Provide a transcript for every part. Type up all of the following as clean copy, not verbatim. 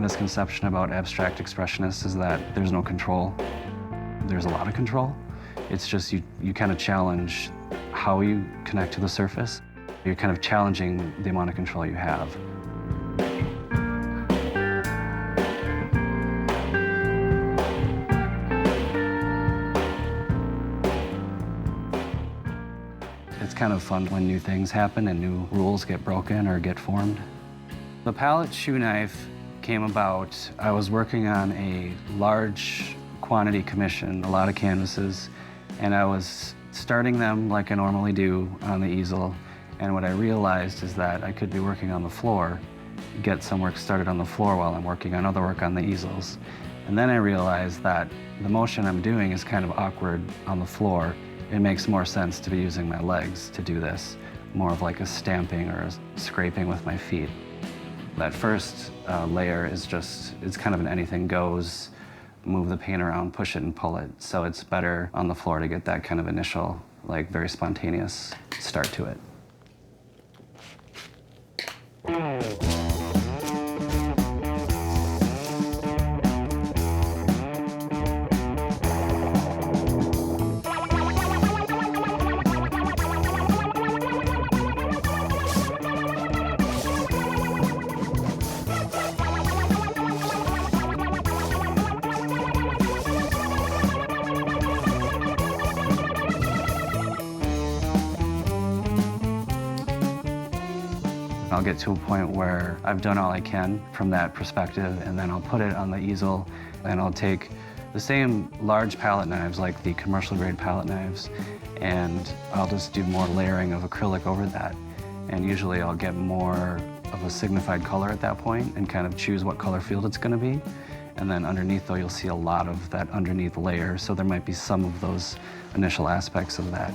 misconception about abstract expressionists is that there's no control. There's a lot of control. It's just you kind of challenge how you connect to the surface. You're kind of challenging the amount of control you have. It's kind of fun when new things happen and new rules get broken or get formed. The Pallet Shoe Knife came about. I was working on a large quantity commission, a lot of canvases, and I was starting them like I normally do on the easel. And what I realized is that I could be working on the floor, get some work started on the floor while I'm working on other work on the easels. And then I realized that the motion I'm doing is kind of awkward on the floor. It makes more sense to be using my legs to do this, more of like a stamping or a scraping with my feet. That first layer is just, it's kind of an anything goes, move the paint around, push it and pull it. So it's better on the floor to get that kind of initial, like very spontaneous start to it. I'll get to a point where I've done all I can from that perspective, and then I'll put it on the easel, and I'll take the same large palette knives, like the commercial grade palette knives, and I'll just do more layering of acrylic over that. And usually I'll get more of a signified color at that point and kind of choose what color field it's gonna be. And then underneath, though, you'll see a lot of that underneath layer, so there might be some of those initial aspects of that.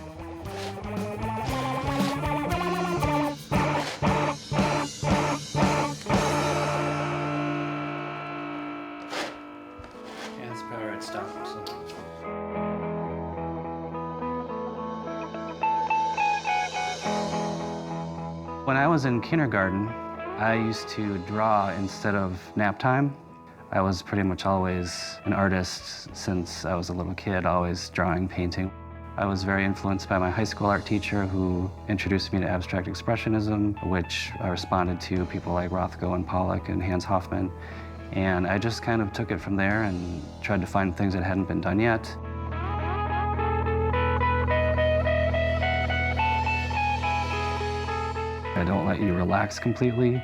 When I was in kindergarten, I used to draw instead of nap time. I was pretty much always an artist since I was a little kid, always drawing, painting. I was very influenced by my high school art teacher who introduced me to abstract expressionism, which I responded to people like Rothko and Pollock and Hans Hofmann. And I just kind of took it from there and tried to find things that hadn't been done yet. I don't let you relax completely.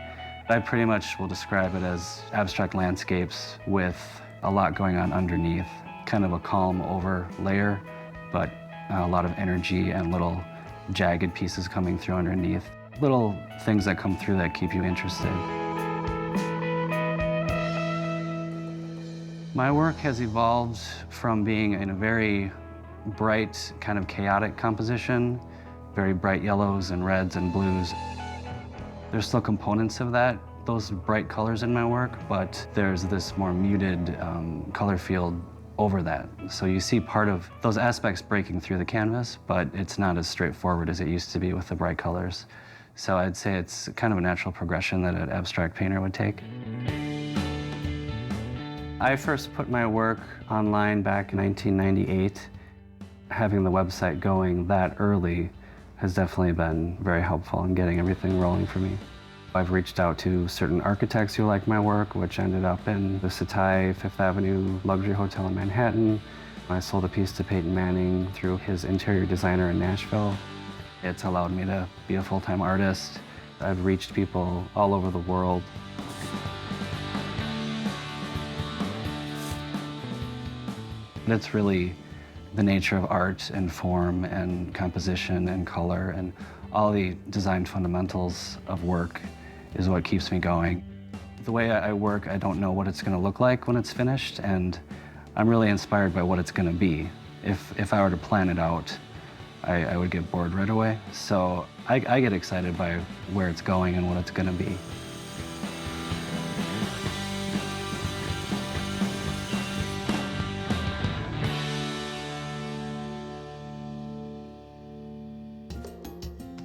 I pretty much will describe it as abstract landscapes with a lot going on underneath. Kind of a calm over layer, but a lot of energy and little jagged pieces coming through underneath. Little things that come through that keep you interested. My work has evolved from being in a very bright, kind of chaotic composition, very bright yellows and reds and blues. There's still components of that, those bright colors in my work, but there's this more muted color field over that. So you see part of those aspects breaking through the canvas, but it's not as straightforward as it used to be with the bright colors. So I'd say it's kind of a natural progression that an abstract painter would take. I first put my work online back in 1998. Having the website going that early has definitely been very helpful in getting everything rolling for me. I've reached out to certain architects who like my work, which ended up in the Setai Fifth Avenue luxury hotel in Manhattan. I sold a piece to Peyton Manning through his interior designer in Nashville. It's allowed me to be a full-time artist. I've reached people all over the world. It's really the nature of art and form and composition and color and all the design fundamentals of work is what keeps me going. The way I work, I don't know what it's going to look like when it's finished, and I'm really inspired by what it's going to be. If I were to plan it out, I would get bored right away. So I get excited by where it's going and what it's going to be.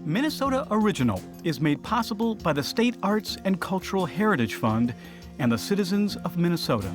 Minnesota Original is made possible by the State Arts and Cultural Heritage Fund and the citizens of Minnesota.